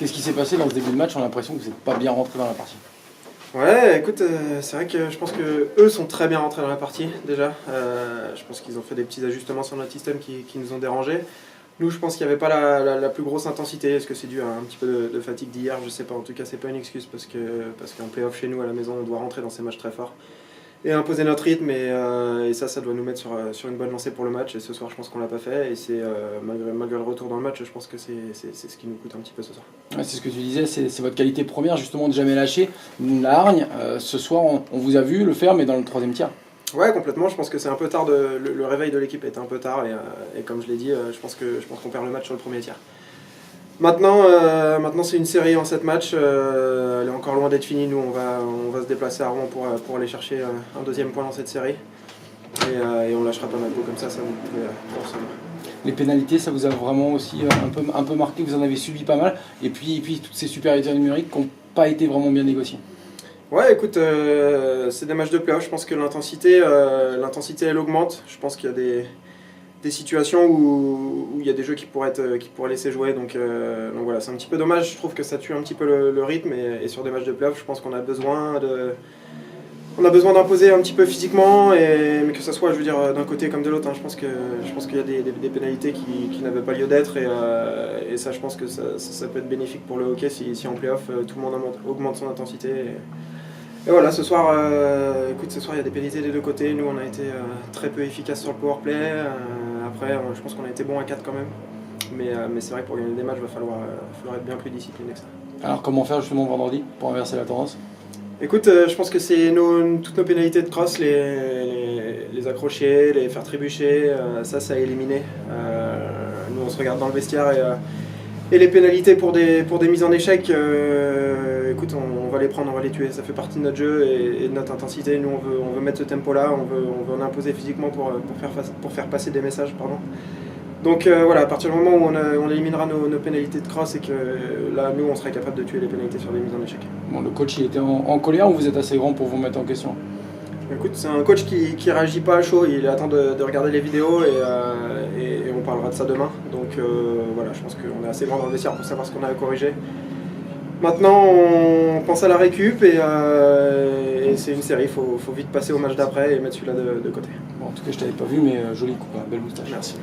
Qu'est-ce qui s'est passé dans ce début de match? On a l'impression que vous n'êtes pas bien rentré dans la partie. Ouais, écoute, c'est vrai que je pense que eux sont très bien rentrés dans la partie déjà. Je pense qu'ils ont fait des petits ajustements sur notre système qui nous ont dérangés. Nous, je pense qu'il n'y avait pas la plus grosse intensité. Est-ce que c'est dû à un petit peu de fatigue d'hier? Je sais pas. En tout cas, c'est pas une excuse parce qu'en play-off chez nous à la maison, on doit rentrer dans ces matchs très forts et imposer notre rythme. Et ça doit nous mettre sur une bonne lancée pour le match. Et ce soir, je pense qu'on l'a pas fait. Et c'est malgré le retour dans le match, je pense que c'est ce qui nous coûte un petit peu ce soir. Ouais, c'est ce que tu disais, c'est votre qualité première justement de jamais lâcher. La hargne, ce soir, on vous a vu le faire, mais dans le troisième tiers. Ouais, complètement. Je pense que c'est un peu tard. Le réveil de l'équipe était un peu tard et comme je l'ai dit, je pense qu'on perd le match sur le premier tiers. Maintenant c'est une série en 7 matchs. Elle est encore loin d'être finie. Nous, on va se déplacer à Rouen pour aller chercher un deuxième point dans cette série. Et on lâchera pas notre go comme ça vous pouvez en recevoir. Les pénalités, ça vous a vraiment aussi un peu marqué, vous en avez subi pas mal. Et puis toutes ces supériorités numériques qui n'ont pas été vraiment bien négociées. Ouais, écoute, c'est des matchs de play-off. Je pense que l'intensité, elle augmente. Je pense qu'il y a des situations où il y a des jeux qui pourraient laisser jouer. Donc voilà, c'est un petit peu dommage. Je trouve que ça tue un petit peu le rythme. Et sur des matchs de play-off, je pense qu'on a besoin d'imposer un petit peu physiquement, mais que ce soit, je veux dire, d'un côté comme de l'autre. Je pense qu'il y a des pénalités qui n'avaient pas lieu d'être. Et ça, je pense que ça peut être bénéfique pour le hockey si en play-off, tout le monde augmente son intensité. Et voilà, ce soir, il y a des pénalités des deux côtés. Nous, on a été très peu efficaces sur le powerplay. Après, je pense qu'on a été bon à 4 quand même. Mais c'est vrai que pour gagner des matchs, il va falloir être bien plus discipliné que ça. Alors comment faire justement vendredi pour inverser la tendance? Écoute, je pense que c'est toutes nos pénalités de cross, les accrocher, les faire trébucher, ça a éliminé. Nous, on se regarde dans le vestiaire et les pénalités pour des mises en échec, écoute, on va les prendre, on va les tuer. Ça fait partie de notre jeu et de notre intensité. Nous, on veut mettre ce tempo-là, on veut en imposer physiquement pour faire passer des messages. Donc voilà, à partir du moment où on éliminera nos pénalités de cross et que là, nous, on serait capable de tuer les pénalités sur des mises en échec. Bon, le coach, il était en colère ou vous êtes assez grand pour vous mettre en question? Écoute, c'est un coach qui réagit pas à chaud, il attend de regarder les vidéos et on parlera de ça demain. Donc voilà, je pense qu'on est assez grand dans le vestiaire pour savoir ce qu'on a à corriger. Maintenant, on pense à la récup et c'est une série, il faut vite passer au match d'après et mettre celui-là de côté. Bon, en tout cas, je t'avais pas vu, mais joli coup, belle moustache. Merci.